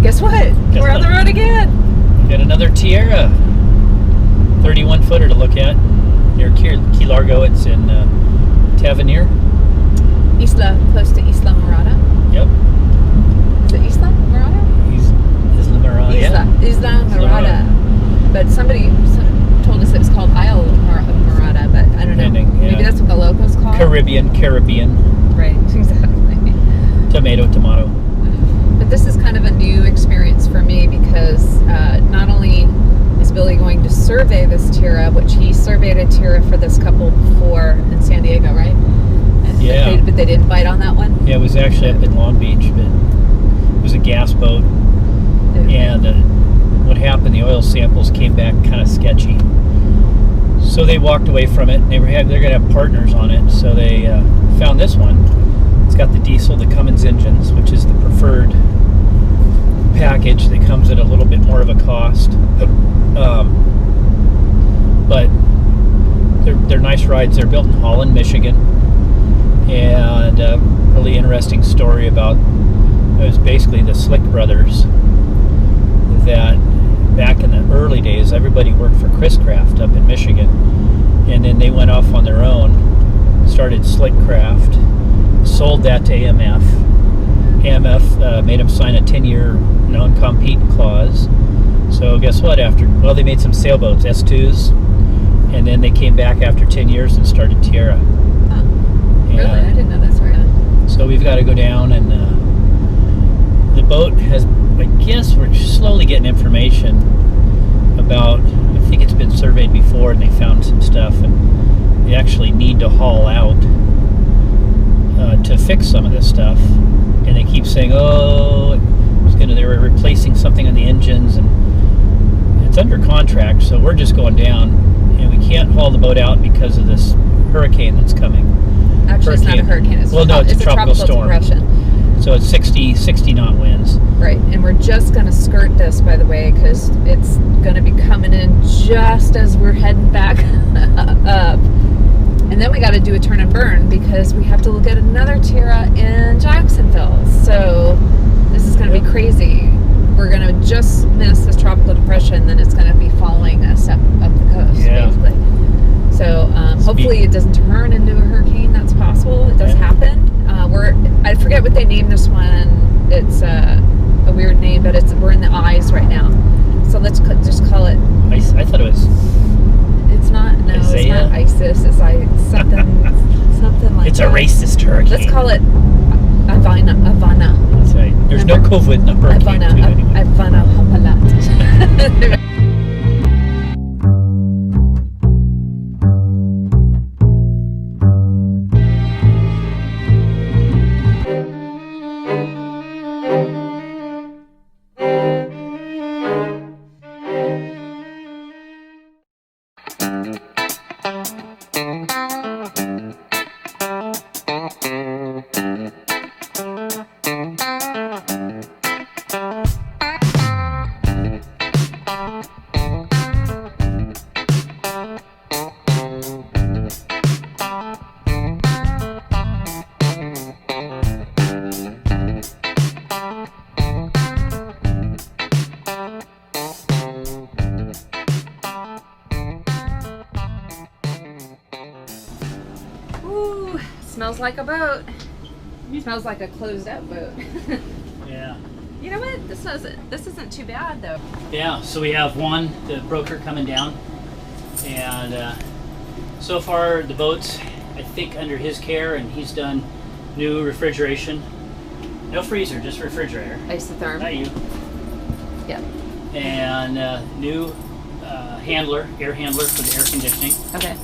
Guess what? We're on the road again. Got another Tiara. 31 footer to look at. Near Key Largo. It's in Tavernier. Close to Isla Morada. Yep. Is it Isla Morada? Isla Morada. Isla Morada. But somebody told us it was called Isle Morada, but I don't know. Maybe that's what the locals call it. Caribbean. Right, exactly. Tomato. But this is kind of a new experience for me because not only is Billy going to survey this Tiara, which he surveyed a Tiara for this couple before in San Diego, right? Yeah. But they didn't bite on that one? Yeah, it was actually up in Long Beach, but it was a gas boat. And what happened, the oil samples came back kind of sketchy. So they walked away from it. They're going to have partners on it. So they found this one. It's got the diesel, the Cummins engines, which is the preferred package that comes at a little bit more of a cost. But they're nice rides. They're built in Holland, Michigan. And a really interesting story about, it was basically the Slick brothers that back in the early days, everybody worked for Chris Craft up in Michigan. And then they went off on their own, started Slick Craft, sold that to AMF. AMF made them sign a 10-year non-compete clause. So guess what? They made some sailboats, S2s, and then they came back after 10 years and started Tiara. Huh. Really? I didn't know that story. So we've got to go down, and the boat has, I guess we're slowly getting information about, I think it's been surveyed before and they found some stuff, and they actually need to haul out to fix some of this stuff. And they keep saying, they were replacing something on the engines, and it's under contract, so we're just going down, and we can't haul the boat out because of this hurricane that's coming. Actually, it's not a hurricane. It's a tropical storm. Depression. So it's 60 knot winds. Right, and we're just going to skirt this, by the way, because it's going to be coming in just as we're heading back up. And then we got to do a turn and burn because we have to look at another Tiara in Jacksonville. So this is going to be crazy. We're going to just miss this tropical depression, then it's going to be following us up the coast, basically. So hopefully it doesn't turn into a hurricane. That's possible. It does happen. I forget what they named this one. It's a weird name, but we're in the eyes right now. So let's just call it. I thought it was. It's not. No, Isaiah? It's not ISIS. It's like something like. It's a racist hurricane. Let's call it Ivana. That's right. There's no COVID number. Ivana Hampalat. Ooh, smells like a boat. Smells like a closed-up boat. Yeah. You know what? This isn't too bad though. Yeah. So we have the broker coming down, and so far the boat's, I think, under his care, and he's done new refrigeration. No freezer, just refrigerator. Isotherm. Not you. Yep. And new air handler for the air conditioning. Okay.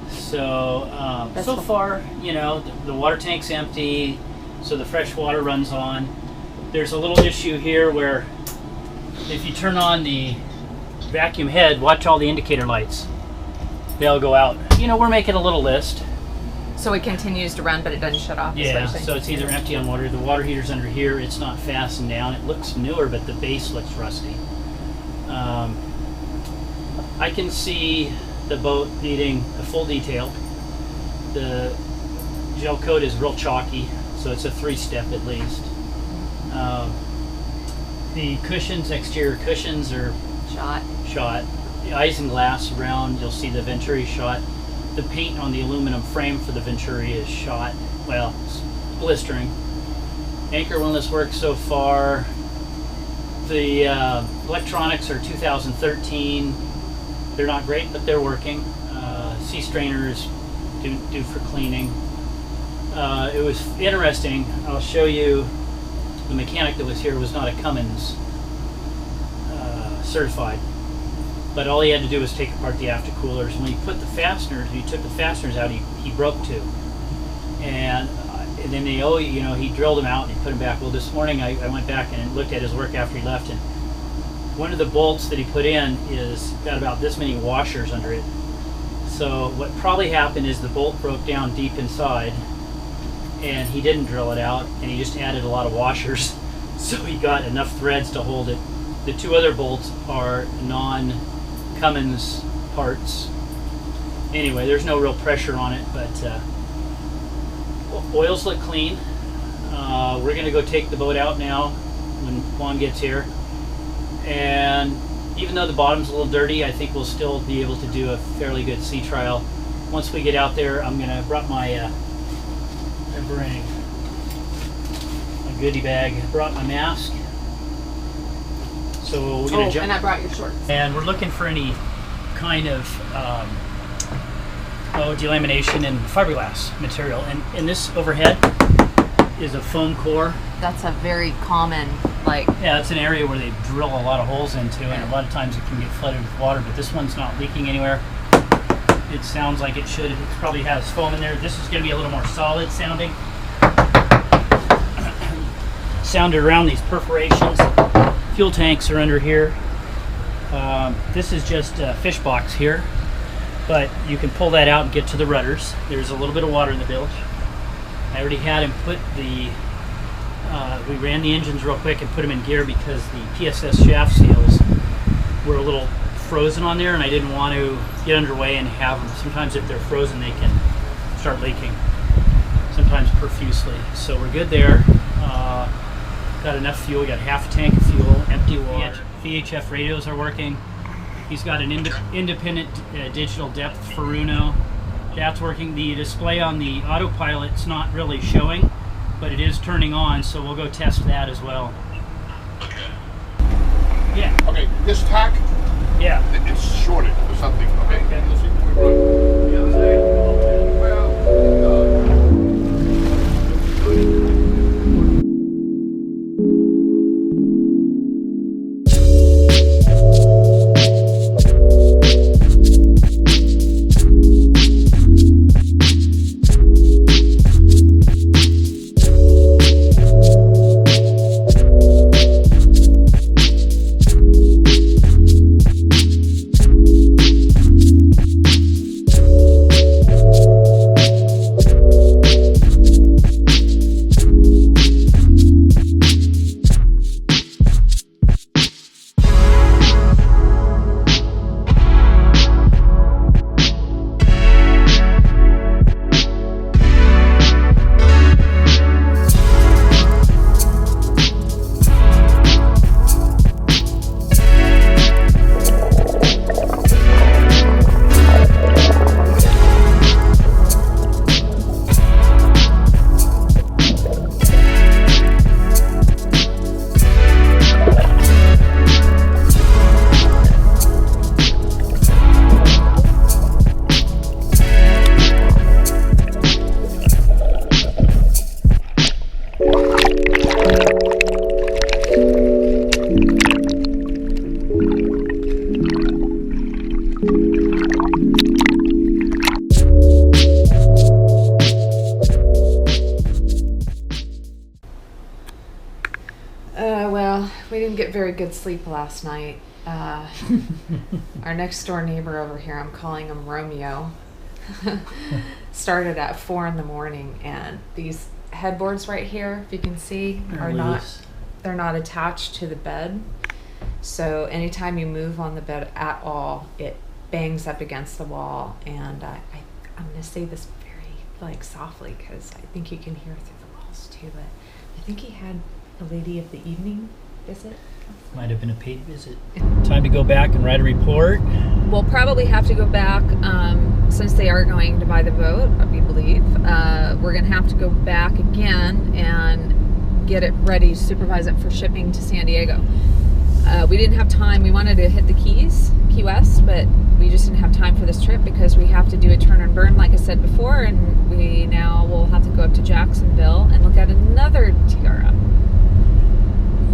So so far, the water tank's empty, so the fresh water runs on. There's a little issue here where if you turn on the vacuum head, watch all the indicator lights. They'll go out. We're making a little list. So it continues to run, but it doesn't shut off. Yeah, so it's either empty on water. The water heater's under here. It's not fastened down. It looks newer, but the base looks rusty. I can see the boat needing a full detail. The gel coat is real chalky, so it's a 3-step at least. The cushions, exterior cushions are shot. The isinglass around, you'll see the Venturi shot. The paint on the aluminum frame for the Venturi is shot. Well, it's blistering. Anchor windlass work so far. The electronics are 2013. They're not great, but they're working. Sea strainers due for cleaning. It was interesting. I'll show you. The mechanic that was here was not a Cummins certified, but all he had to do was take apart the aftercoolers. When he put the fasteners, he took the fasteners out. He broke two, and then he drilled them out and he put them back. Well, this morning I went back and looked at his work after he left, and one of the bolts that he put in is got about this many washers under it. So what probably happened is the bolt broke down deep inside, and he didn't drill it out, and he just added a lot of washers, so he got enough threads to hold it. The two other bolts are non-Cummins parts. Anyway, there's no real pressure on it, but oils look clean. We're going to go take the boat out now when Juan gets here, and even though the bottom's a little dirty, I think we'll still be able to do a fairly good sea trial. Once we get out there, I'm going to brought my bring a goodie bag. I brought my mask. So we're gonna jump. And I brought your shorts. And we're looking for any kind of delamination in fiberglass material. And this overhead is a foam core. That's a very common, Yeah, it's an area where they drill a lot of holes into, and a lot of times it can get flooded with water, but this one's not leaking anywhere. It sounds like it should. It probably has foam in there. This is going to be a little more solid sounding. Sounded around these perforations. Fuel tanks are under here. This is just a fish box here, but you can pull that out and get to the rudders. There's a little bit of water in the bilge. I already had him put we ran the engines real quick and put them in gear because the PSS shaft seals were a little frozen on there, and I didn't want to get underway and have them. Sometimes if they're frozen, they can start leaking, sometimes profusely. So we're good there. Got enough fuel. We got half a tank of fuel, empty water. VHF radios are working. He's got an independent digital depth for Runo. That's working. The display on the autopilot's not really showing, but it is turning on, so we'll go test that as well. Yeah. Okay, this tack, Yeah. it's shorted or something. Okay. Okay. Let's see if we run. The other side. Well, We didn't get very good sleep last night. Our next door neighbor over here, I'm calling him Romeo, started at 4 in the morning, and these headboards right here, if you can see, they're not attached to the bed. So anytime you move on the bed at all, it bangs up against the wall. And I'm going to say this very softly because I think you can hear through the walls too. But I think he had a lady of the evening visit Might have been a paid visit. Time to go back and write a report. We'll probably have to go back since they are going to buy the boat, we believe. We're going to have to go back again and get it ready to supervise it for shipping to San Diego. We didn't have time. We wanted to hit the Key West, but we just didn't have time for this trip because we have to do a turn and burn, like I said before, and we now will have to go up to Jacksonville and look at another Tiara.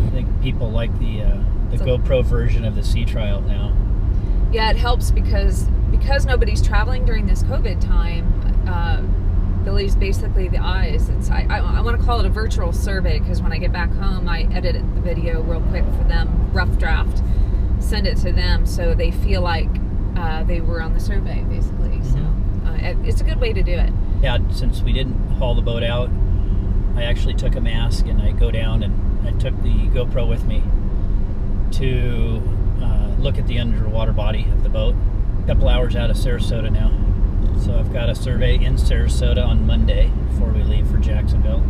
I think people like the GoPro version of the sea trial now. Yeah, it helps because nobody's traveling during this COVID time. Billy's basically the eyes. I want to call it a virtual survey because when I get back home, I edit the video real quick for them, rough draft, send it to them so they feel like they were on the survey, basically. So it's a good way to do it. Yeah, since we didn't haul the boat out, I actually took a mask and I go down and I took the GoPro with me to look at the underwater body of the boat. A couple hours out of Sarasota now. So I've got a survey in Sarasota on Monday before we leave for Jacksonville.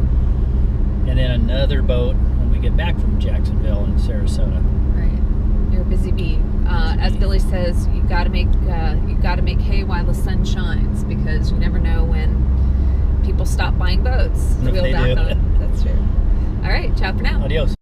And then another boat when we get back from Jacksonville in Sarasota. Right. You're a busy bee. As Billy says, you gotta make hay while the sun shines because you never know when people stop buying boats. If they do. That's true. All right, ciao for now. Adios.